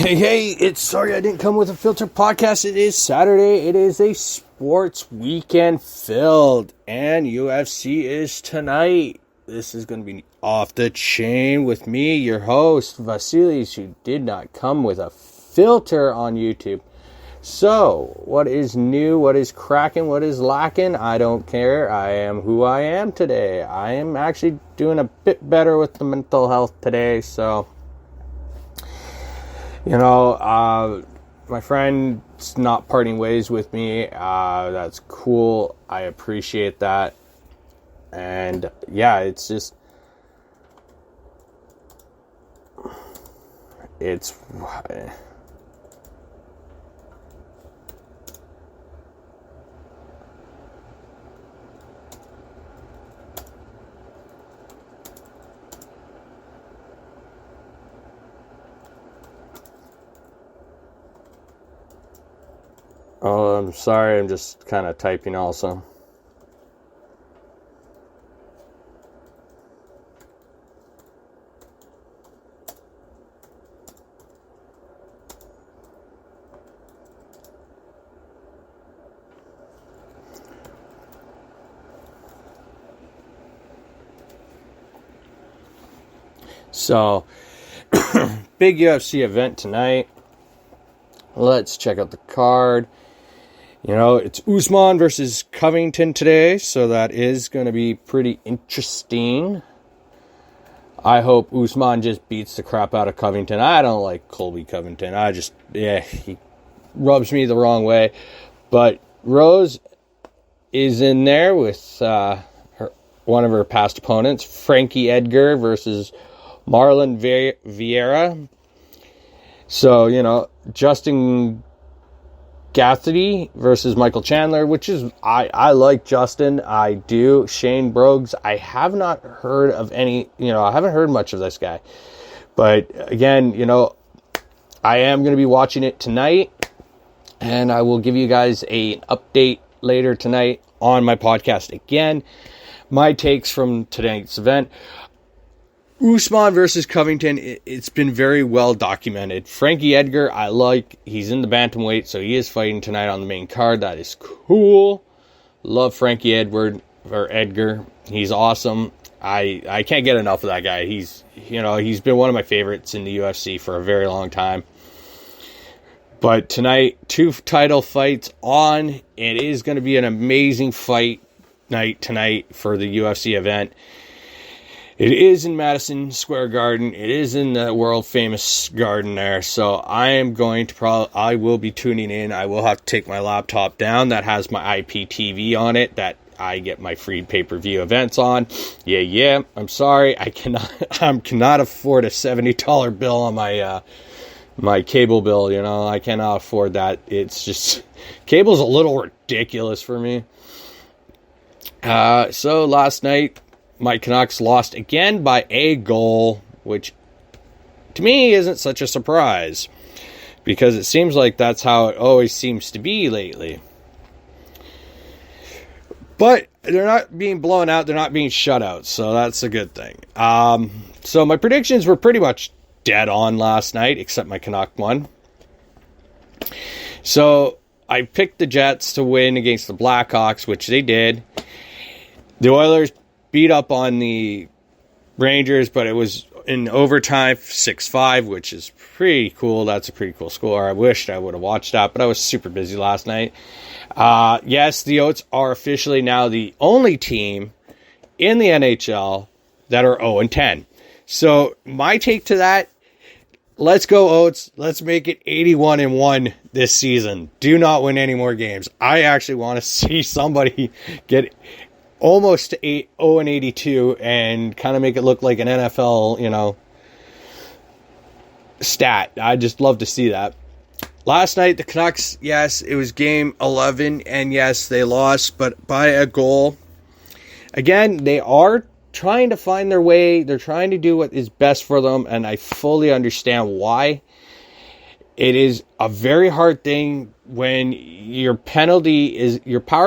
Hey, it's sorry I didn't come with a filter podcast. It is Saturday. It is a sports weekend filled, and UFC is tonight. This is going to be off the chain with me, your host, Vasilis, who did not come with a filter on YouTube. So, what is new? What is cracking? What is lacking? I don't care. I am who I am today. I am actually doing a bit better with the mental health today, so... my friend's not parting ways with me. That's cool. I appreciate that. And yeah, it's just... Oh, I'm sorry. I'm just kind of typing also. So, big UFC event tonight. Let's check out the card. It's Usman versus Covington today, so that is going to be pretty interesting. I hope Usman just beats the crap out of Covington. I don't like Colby Covington. He rubs me the wrong way. But Rose is in there with one of her past opponents, Frankie Edgar versus Marlon Vieira. So, Justin Gaethje versus Michael Chandler, which is, I like Justin, I do. Shane Brooks, I have not heard of any, I haven't heard much of this guy. But again, I am going to be watching it tonight, and I will give you guys an update later tonight on my podcast again. My takes from tonight's event. Usman versus Covington, it's been very well documented. Frankie Edgar, I like. He's in the bantamweight, so he is fighting tonight on the main card. That is cool. Love Frankie Edgar. He's awesome. I can't get enough of that guy. He's been one of my favorites in the UFC for a very long time. But tonight, 2 title fights on. It is going to be an amazing fight night tonight for the UFC event. It is in Madison Square Garden. It is in the world famous garden there. So I am going to I will be tuning in. I will have to take my laptop down that has my IPTV on it that I get my free pay-per-view events on. Yeah. I'm sorry. I cannot afford a $70 bill on my cable bill. I cannot afford that. It's just, cable's a little ridiculous for me. So last night, my Canucks lost again by a goal, which to me isn't such a surprise because it seems like that's how it always seems to be lately. But they're not being blown out, they're not being shut out, so that's a good thing. So my predictions were pretty much dead on last night, except my Canuck one. So I picked the Jets to win against the Blackhawks, which they did. The Oilers beat up on the Rangers, but it was in overtime 6-5, which is pretty cool. That's a pretty cool score. I wished I would have watched that, but I was super busy last night. Yes, the Oats are officially now the only team in the NHL that are 0-10. So my take to that, let's go Oats. Let's make it 81-1 this season. Do not win any more games. I actually want to see somebody get almost to 0-82 and kind of make it look like an NFL, stat. I just love to see that. Last night, the Canucks, yes, it was game 11, and yes, they lost, but by a goal. Again, they are trying to find their way. They're trying to do what is best for them, and I fully understand why. It is a very hard thing when your power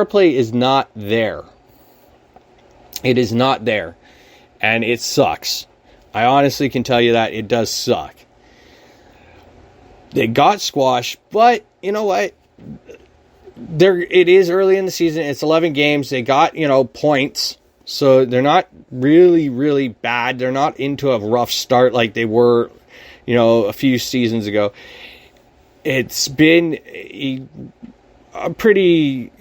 play is not there. It is not there. And it sucks. I honestly can tell you that it does suck. They got squashed, but you know what? It is early in the season. It's 11 games. They got, points. So they're not really, really bad. They're not into a rough start like they were, a few seasons ago. It's been a pretty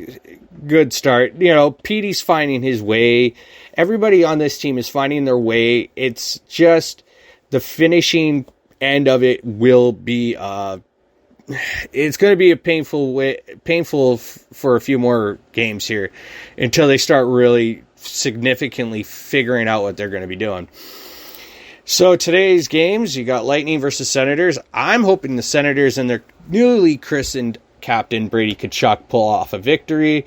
good start. Petey's finding his way. Everybody on this team is finding their way. It's just the finishing end of it will be it's going to be a painful for a few more games here until they start really significantly figuring out what they're going to be doing. So today's games, you got Lightning versus Senators. I'm hoping the Senators and their newly christened captain Brady Tkachuk pull off a victory.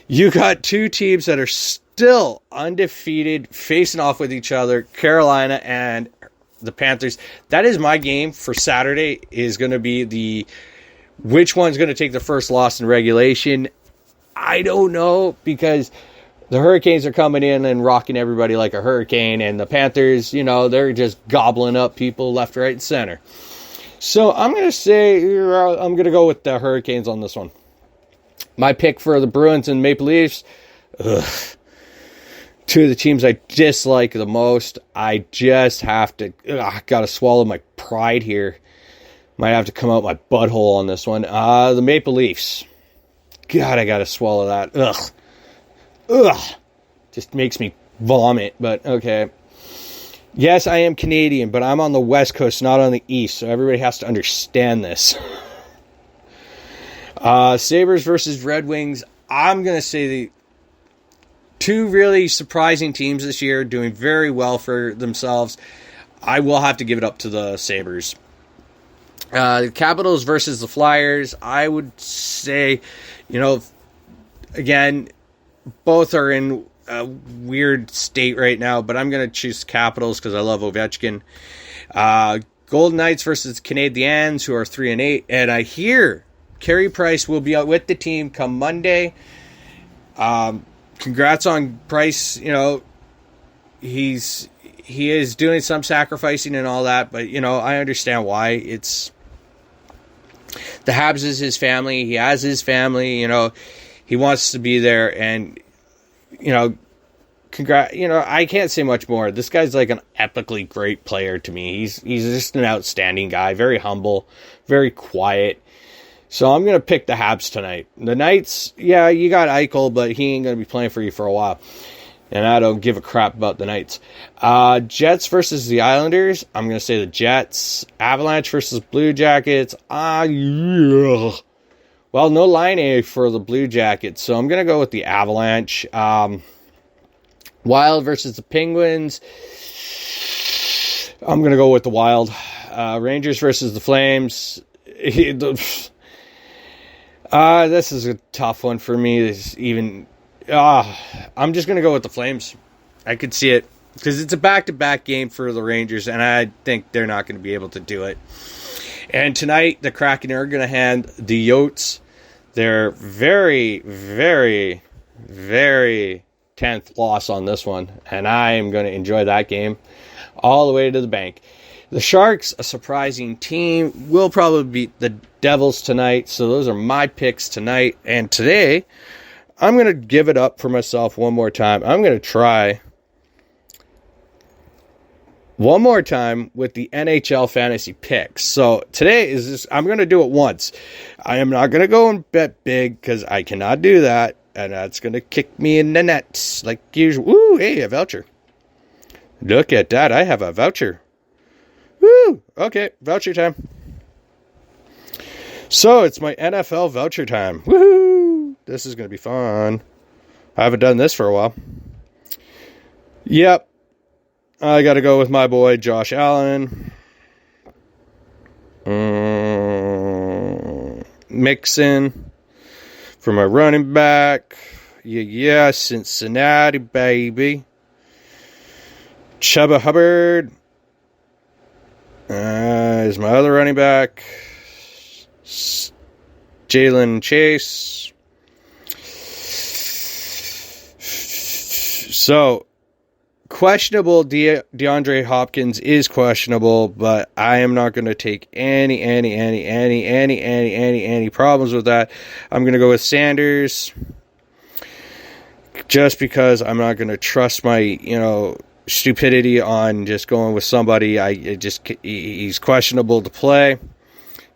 You got two teams that are still undefeated facing off with each other, Carolina and the Panthers. That is my game for Saturday, is going to be which one's going to take the first loss in regulation. I don't know, because the Hurricanes are coming in and rocking everybody like a hurricane, and the Panthers, they're just gobbling up people left, right, and center. So I'm going to say I'm going to go with the Hurricanes on this one. My pick for the Bruins and Maple Leafs, two of the teams I dislike the most. I just have to, got to swallow my pride here. Might have to come out my butthole on this one. The Maple Leafs. God, I got to swallow that. Ugh. Just makes me vomit, but okay. Yes, I am Canadian, but I'm on the West Coast, not on the East, so everybody has to understand this. Sabres versus Red Wings. I'm going to say the two really surprising teams this year, doing very well for themselves. I will have to give it up to the Sabres. The Capitals versus the Flyers. I would say, again, both are in a weird state right now, but I'm going to choose Capitals because I love Ovechkin. Golden Knights versus Canadiens, who are 3-8, and I hear Carey Price will be out with the team come Monday. Congrats on Price. He is doing some sacrificing and all that, but I understand why. It's the Habs is his family. He has his family. He wants to be there, and I can't say much more. This guy's like an epically great player to me. He's just an outstanding guy, very humble, very quiet. So I'm going to pick the Habs tonight. The Knights, yeah, you got Eichel, but he ain't going to be playing for you for a while. And I don't give a crap about the Knights. Jets versus the Islanders. I'm going to say the Jets. Avalanche versus Blue Jackets. Yeah. Well, no line for the Blue Jackets, so I'm going to go with the Avalanche. Wild versus the Penguins. I'm going to go with the Wild. Rangers versus the Flames. This is a tough one for me. I'm just going to go with the Flames. I could see it because it's a back-to-back game for the Rangers, and I think they're not going to be able to do it. And tonight, the Kraken are going to hand the Yotes their very, very, very 10th loss on this one, and I am going to enjoy that game all the way to the bank. The Sharks, a surprising team, will probably beat the Devils tonight, so those are my picks tonight. And today, I'm going to give it up for myself one more time. I'm going to try one more time with the NHL fantasy picks. So today is just, I'm going to do it once. I am not going to go and bet big because I cannot do that, and that's going to kick me in the nets like usual. Ooh, hey, a voucher. Look at that. I have a voucher. Woo! Okay, voucher time. So, it's my NFL voucher time. Woohoo! This is going to be fun. I haven't done this for a while. Yep. I got to go with my boy, Josh Allen. Mixon for my running back. Yeah, Cincinnati, baby. Chuba Hubbard is my other running back. Jalen Chase. So, questionable. DeAndre Hopkins is questionable, but I am not going to take any problems with that. I'm going to go with Sanders, just because I'm not going to trust my, stupidity on just going with somebody. He's questionable to play.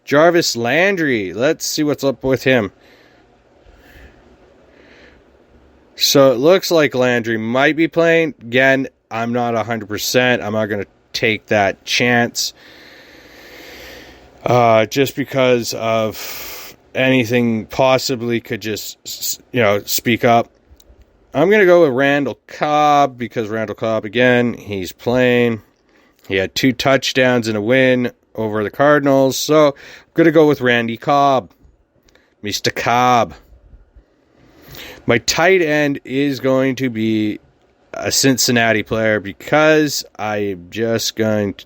Jarvis Landry, let's see what's up with him. So it looks like Landry might be playing. Again, I'm not 100%. I'm not going to take that chance. Just because of anything possibly could just, speak up. I'm going to go with Randall Cobb, because Randall Cobb, again, he's playing. He had 2 touchdowns and a win over the Cardinals. So I'm going to go with Randy Cobb. Mr. Cobb. My tight end is going to be a Cincinnati player, because I'm just going to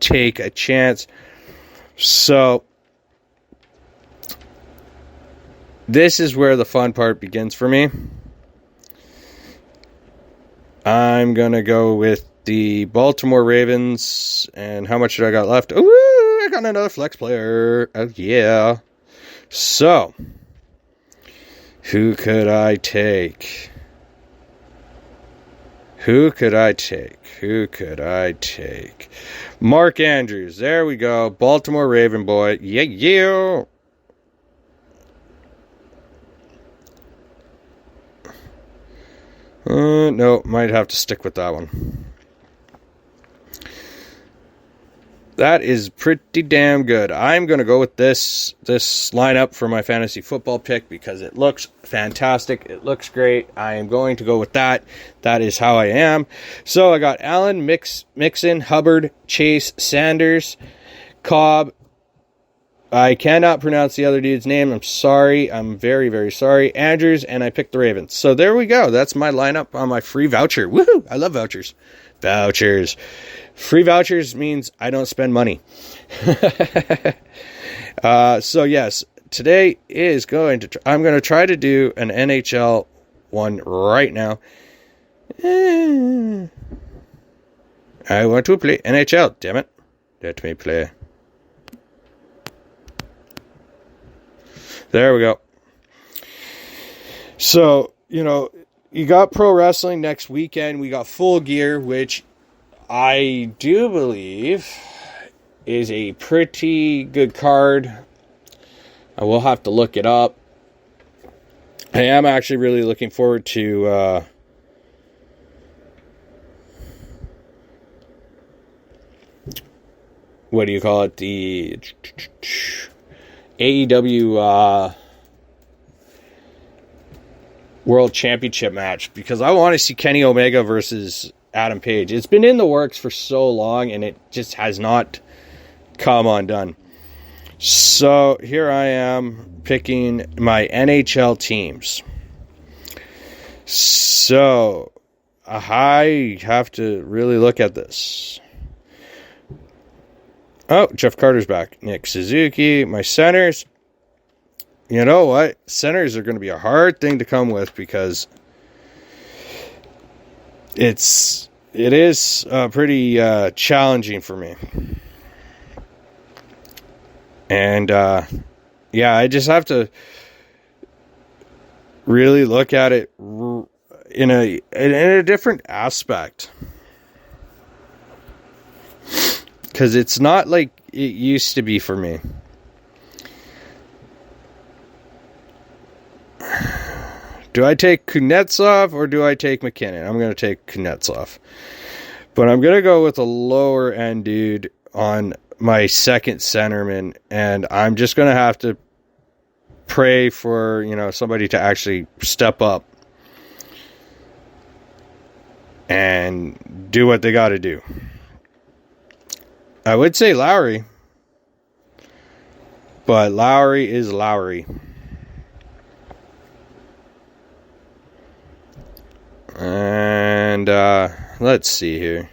take a chance. So this is where the fun part begins for me. I'm going to go with the Baltimore Ravens. And how much did I got left? Ooh, I got another flex player. Oh, yeah. So, who could I take? Mark Andrews. There we go. Baltimore Raven boy. Yeah. No, might have to stick with that one. That is pretty damn good. I'm going to go with this lineup for my fantasy football pick, because it looks fantastic. It looks great. I am going to go with that. That is how I am. So I got Allen, Mixon, Hubbard, Chase, Sanders, Cobb. I cannot pronounce the other dude's name. I'm sorry. I'm very, very sorry. Andrews, and I picked the Ravens. So there we go. That's my lineup on my free voucher. Woohoo! I love vouchers. Free vouchers means I don't spend money. So yes, today is I'm going to try to do an NHL one right now. I want to play NHL, damn it. Let me play. There we go. So, you got pro wrestling next weekend. We got Full Gear, which I do believe is a pretty good card. I will have to look it up. I am actually really looking forward to what do you call it? The AEW World Championship match, because I want to see Kenny Omega versus Adam Page. It's been in the works for so long, and it just has not come undone. So here I am picking my NHL teams. So I have to really look at this. Oh, Jeff Carter's back. Nick Suzuki. My centers. You know what? Centers are going to be a hard thing to come with, because it is pretty challenging for me. And I just have to really look at it in a different aspect. Because it's not like it used to be for me. Do I take Kuznetsov or do I take McKinnon? I'm going to take Kuznetsov. But I'm going to go with a lower end dude on my second centerman. And I'm just going to have to pray for, somebody to actually step up and do what they got to do. I would say Lowry, but Lowry is Lowry. And let's see here.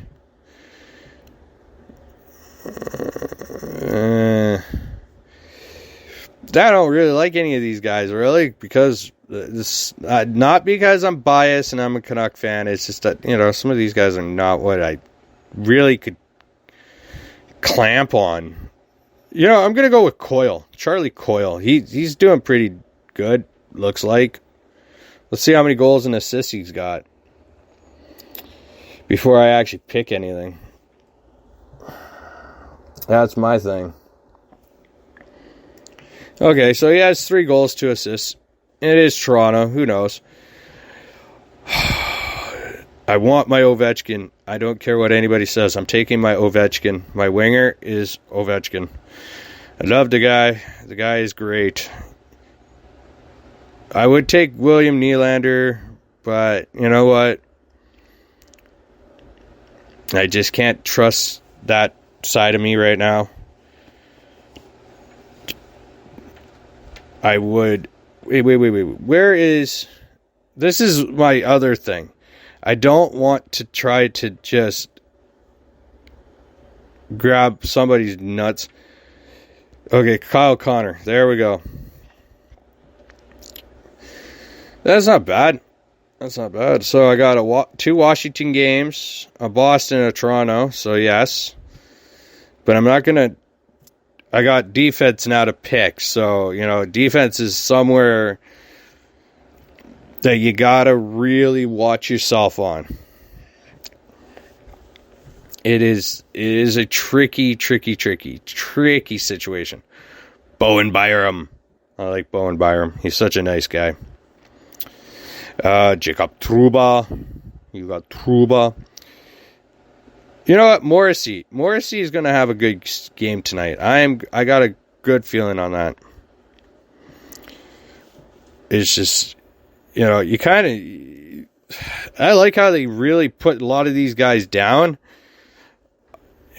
I don't really like any of these guys, really, because This not because I'm biased and I'm a Canuck fan. It's just that, some of these guys are not what I really could clamp on. I'm going to go with Coyle. Charlie Coyle. He's doing pretty good, looks like. Let's see how many goals and assists he's got before I actually pick anything. That's my thing. Okay, so he has 3 goals, 2 assists. It is Toronto. Who knows? I want my Ovechkin. I don't care what anybody says. I'm taking my Ovechkin. My winger is Ovechkin. I love the guy. The guy is great. I would take William Nylander, but you know what? I just can't trust that side of me right now. I would... Wait. Where is... This is my other thing. I don't want to try to just grab somebody's nuts. Okay, Kyle Connor. There we go. That's not bad. So I got 2 Washington games, a Boston and a Toronto. So yes. But I'm not going to... I got defense now to pick. So, defense is somewhere that you got to really watch yourself on. It is a tricky situation. Bowen Byram. I like Bowen Byram. He's such a nice guy. Jacob Trouba. You got Trouba. You know what? Morrissey is going to have a good game tonight. I got a good feeling on that. It's just, you kind of... I like how they really put a lot of these guys down.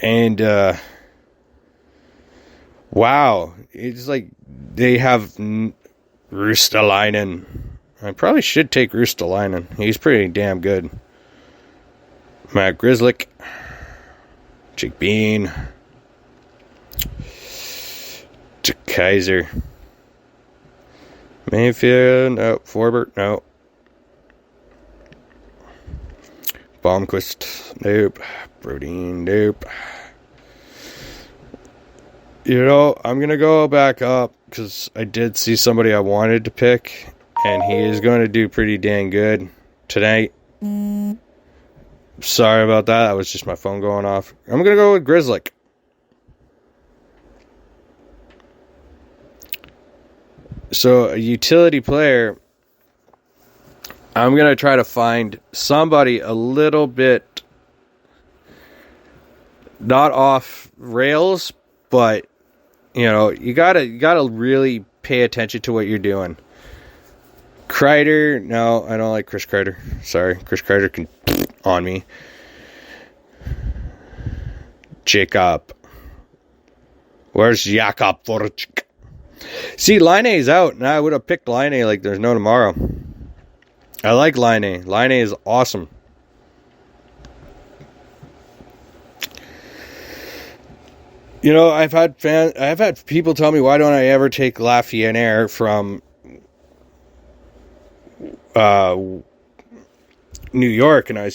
And, wow. It's like they have Ristolainen. I probably should take Ristolainen. He's pretty damn good. Matt Grzelcyk. Jake Bean. Kaiser. Mayfield. No. Forbert. No. Blomqvist. Nope. Brodin. Nope. I'm going to go back up because I did see somebody I wanted to pick, and he is going to do pretty dang good tonight. Sorry about that. That was just my phone going off. I'm going to go with Grzelcyk. So, a utility player, I'm going to try to find somebody a little bit not off rails, but, you gotta really pay attention to what you're doing. Kreider, no, I don't like Chris Kreider. Sorry, Chris Kreider can on me. Jacob. Where's Jakob Voracek? See, Laine's out, and I would have picked Laine like there's no tomorrow. I like Laine. Laine is awesome. I've had people tell me, why don't I ever take Lafreniere from New York? And I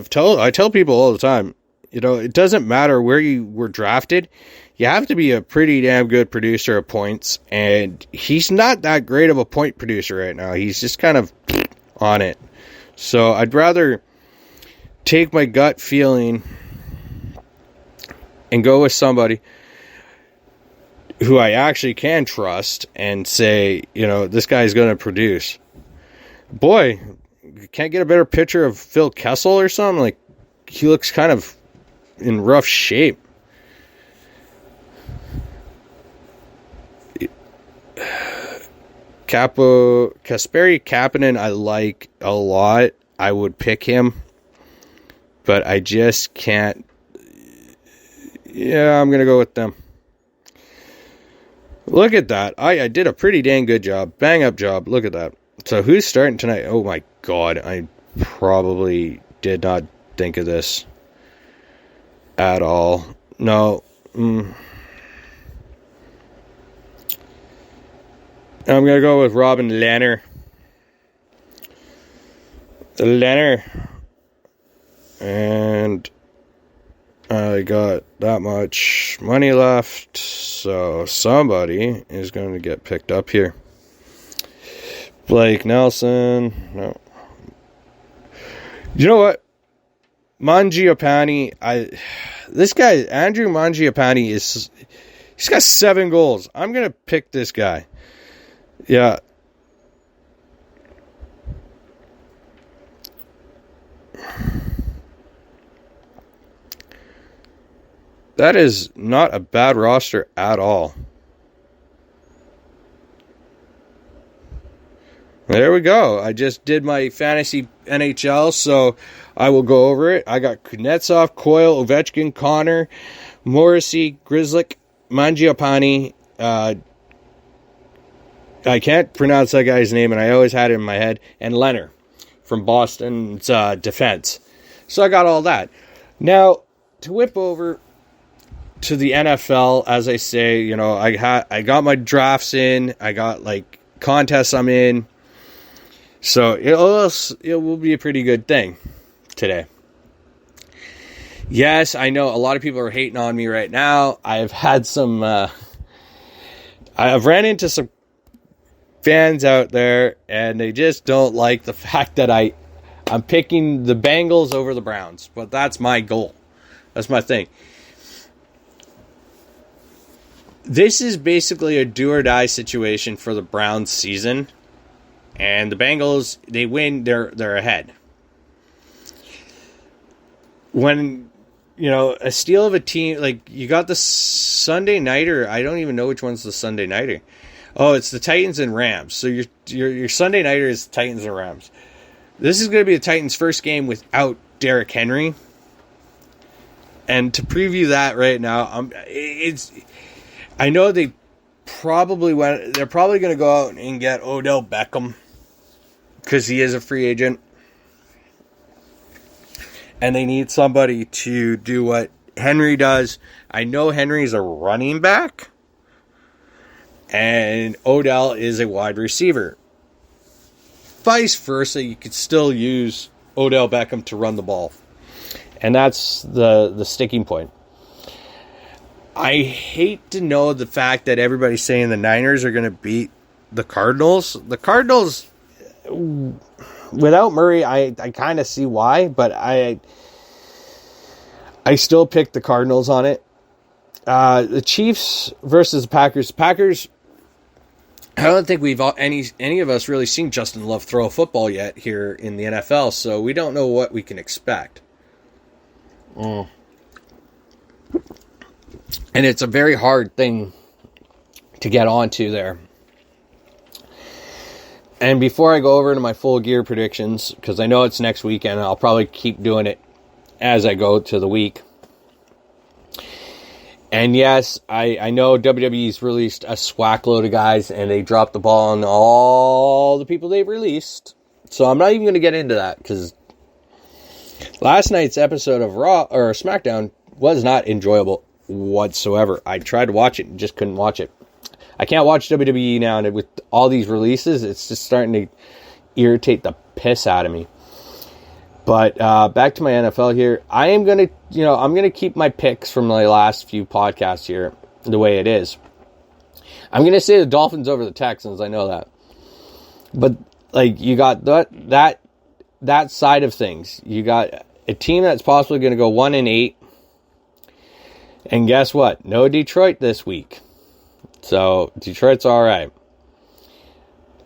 tell people all the time, it doesn't matter where you were drafted. You have to be a pretty damn good producer of points, and he's not that great of a point producer right now. He's just kind of on it. So I'd rather take my gut feeling and go with somebody who I actually can trust and say, this guy's going to produce. Boy, can't get a better picture of Phil Kessel or something. Like, he looks kind of in rough shape. Kasperi Kapanen I like a lot. I would pick him, but I just can't. Yeah, I'm going to go with them. Look at that. I did a pretty dang good job. Bang up job. Look at that. So who's starting tonight? Oh my God. I probably did not think of this at all. No. I'm going to go with Robin Lehner. the Leonard. And I got that much money left, so somebody is going to get picked up here. Blake Nelson, no. You know what? Mangiapane, this guy, Andrew Mangiapane, he's got 7 goals. I'm going to pick this guy. Yeah. That is not a bad roster at all. There we go. I just did my fantasy NHL, so I will go over it. I got Kuznetsov, Coyle, Ovechkin, Connor, Morrissey, Grzelcyk, Mangiapane. I can't pronounce that guy's name, and I always had it in my head. And Leonard from Boston's defense. So I got all that. Now, to whip over to the NFL, as I say, you know, I got my drafts in. I got, like, contests I'm in. So it will be a pretty good thing today. Yes, I know a lot of people are hating on me right now. I've had some... I've ran into some fans out there, and they just don't like the fact that I'm picking the Bengals over the Browns. But that's my goal. That's my thing. This is basically a do-or-die situation for the Browns season. And the Bengals, they win, they're ahead. When, you know, a steal of a team, like, you got the Sunday nighter. I don't even know which one's the Sunday nighter. Oh, it's the Titans and Rams. So your Sunday nighter is Titans and Rams. This is going to be the Titans' first game without Derrick Henry. And to preview that right now, I know they're probably going to go out and get Odell Beckham because he is a free agent. And they need somebody to do what Henry does. I know Henry's a running back. And Odell is a wide receiver. Vice versa, you could still use Odell Beckham to run the ball. And that's the sticking point. I hate to know the fact that everybody's saying the Niners are going to beat the Cardinals. The Cardinals, without Murray, I kind of see why, but I still pick the Cardinals on it. The Chiefs versus the Packers. Packers, I don't think we've any of us really seen Justin Love throw a football yet here in the NFL, so we don't know what we can expect. And it's a very hard thing to get onto there. And before I go over to my full gear predictions, because I know it's next weekend, I'll probably keep doing it as I go to the week. And yes, I know WWE's released a swag load of guys, and they dropped the ball on all the people they've released. So I'm not even going to get into that, because last night's episode of Raw or SmackDown was not enjoyable whatsoever. I tried to watch it and just couldn't watch it. I can't watch WWE now, and with all these releases, it's just starting to irritate the piss out of me. But back to my NFL here. I'm gonna keep my picks from my last few podcasts here the way it is. I'm gonna say the Dolphins over the Texans. I know that, but like you got that side of things. You got a team that's possibly going to go 1-8. And guess what? No Detroit this week. So, Detroit's all right.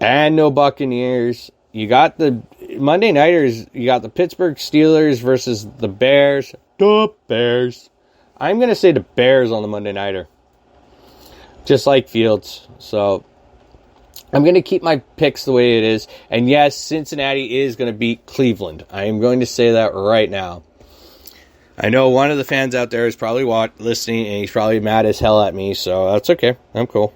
And no Buccaneers. You got the Monday Nighters. You got the Pittsburgh Steelers versus the Bears. The Bears. I'm going to say the Bears on the Monday Nighter. Just like Fields. So, I'm going to keep my picks the way it is. And yes, Cincinnati is going to beat Cleveland. I am going to say that right now. I know one of the fans out there is probably listening, and he's probably mad as hell at me, so that's okay. I'm cool.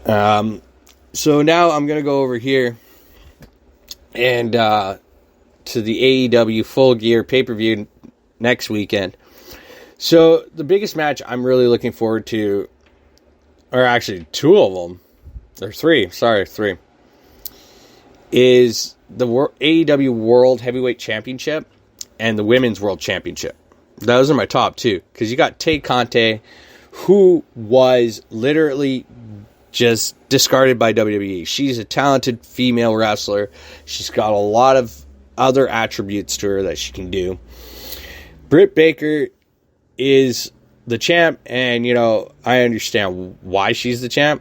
So now I'm going to go over here and to the AEW Full Gear pay-per-view next weekend. So the biggest match I'm really looking forward to, or actually two of them, or three. is the AEW World Heavyweight Championship and the Women's World Championship. Those are my top two. Because you got Tay Conte, who was literally just discarded by WWE. She's a talented female wrestler. She's got a lot of other attributes to her that she can do. Britt Baker is the champ, and, I understand why she's the champ.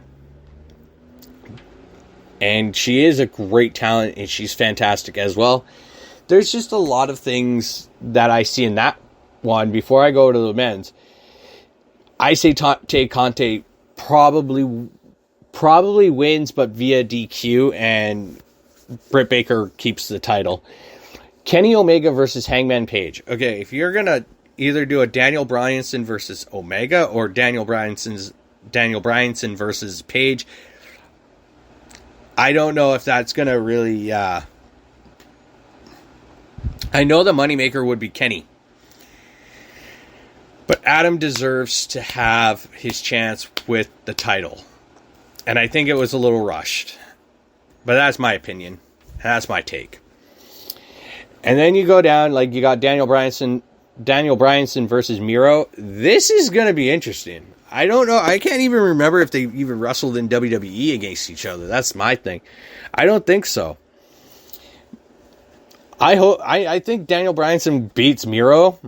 And she is a great talent, and she's fantastic as well. There's just a lot of things that I see in that one. Before I go to the men's, I say Tay Conte probably wins, but via DQ, and Britt Baker keeps the title. Kenny Omega versus Hangman Page. Okay, if you're going to either do a Daniel Bryanson versus Omega or Daniel Bryanson versus Page, I don't know if that's going to really... I know the moneymaker would be Kenny. But Adam deserves to have his chance with the title. And I think it was a little rushed. But that's my opinion. That's my take. And then you go down, you got Daniel Bryanson versus Miro. This is going to be interesting. I don't know. I can't even remember if they even wrestled in WWE against each other. That's my thing. I don't think so. I think Daniel Bryanson beats Miro.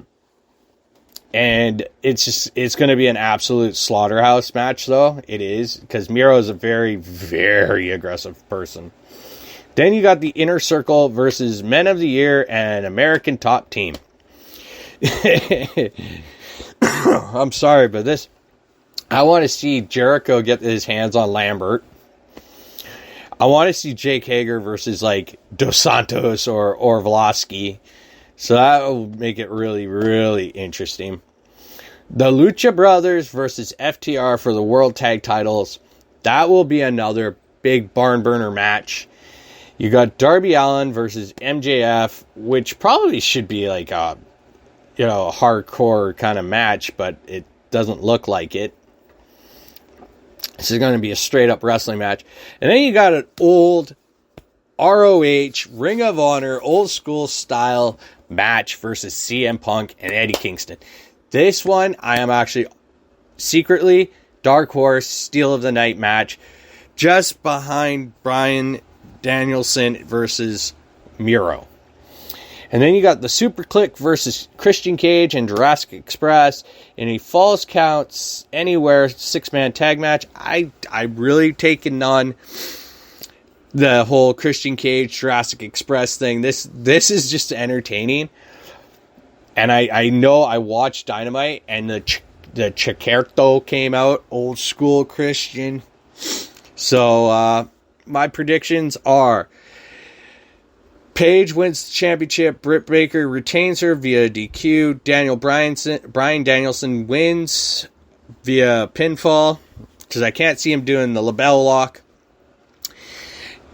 And it's going to be an absolute slaughterhouse match, though. It is, because Miro is a very, very aggressive person. Then you got the Inner Circle versus Men of the Year and American Top Team. I'm sorry, but I want to see Jericho get his hands on Lambert. I want to see Jake Hager versus, Dos Santos or Orlovsky. So that will make it really, really interesting. The Lucha Brothers versus FTR for the World Tag Titles. That will be another big barn burner match. You got Darby Allin versus MJF, which probably should be a hardcore kind of match, but it doesn't look like it. This is going to be a straight up wrestling match. And then you got an old ROH, Ring of Honor, old school style match versus CM Punk and Eddie Kingston. This one, I am actually secretly dark horse steal of the night match, just behind Bryan Danielson versus Miro. And then you got the Super Click versus Christian Cage and Jurassic Express in a Falls Counts Anywhere 6-man tag match. I really taken on the whole Christian Cage Jurassic Express thing. This is just entertaining. And I know I watched Dynamite and the Chiquerto came out, old school Christian. So my predictions are Paige wins the championship, Britt Baker retains her via DQ, Bryan Danielson wins via pinfall, because I can't see him doing the LeBell lock.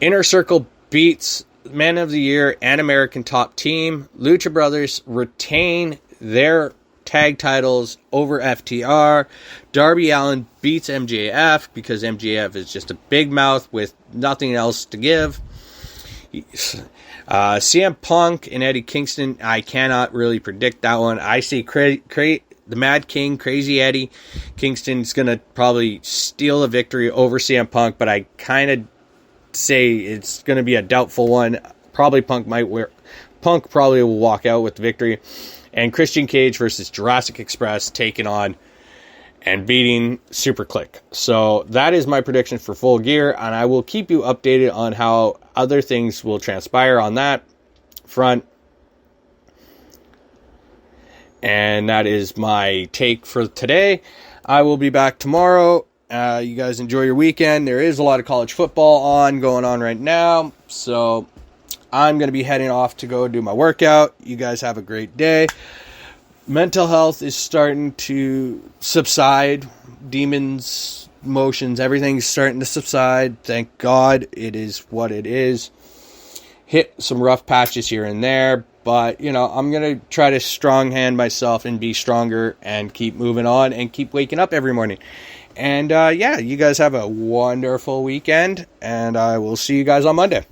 Inner Circle beats Men of the Year and American Top Team. Lucha Brothers retain their tag titles over FTR. Darby Allin beats MJF because MJF is just a big mouth with nothing else to give. CM Punk and Eddie Kingston, I cannot really predict that one. I see the Mad King, Crazy Eddie Kingston's going to probably steal a victory over CM Punk, but I kind of say it's going to be a doubtful one. Probably Punk probably will walk out with the victory. And Christian Cage versus Jurassic Express taking on and beating Super Click. So that is my prediction for Full Gear, and I will keep you updated on how other things will transpire on that front. And that is my take for today. I will be back tomorrow. You guys enjoy your weekend. There is a lot of college football going on right now. So I'm going to be heading off to go do my workout. You guys have a great day. Mental health is starting to subside. Demons, emotions, everything's starting to subside. Thank God it is what it is. Hit some rough patches here and there. But, I'm going to try to strong hand myself and be stronger and keep moving on and keep waking up every morning. And, you guys have a wonderful weekend, and I will see you guys on Monday.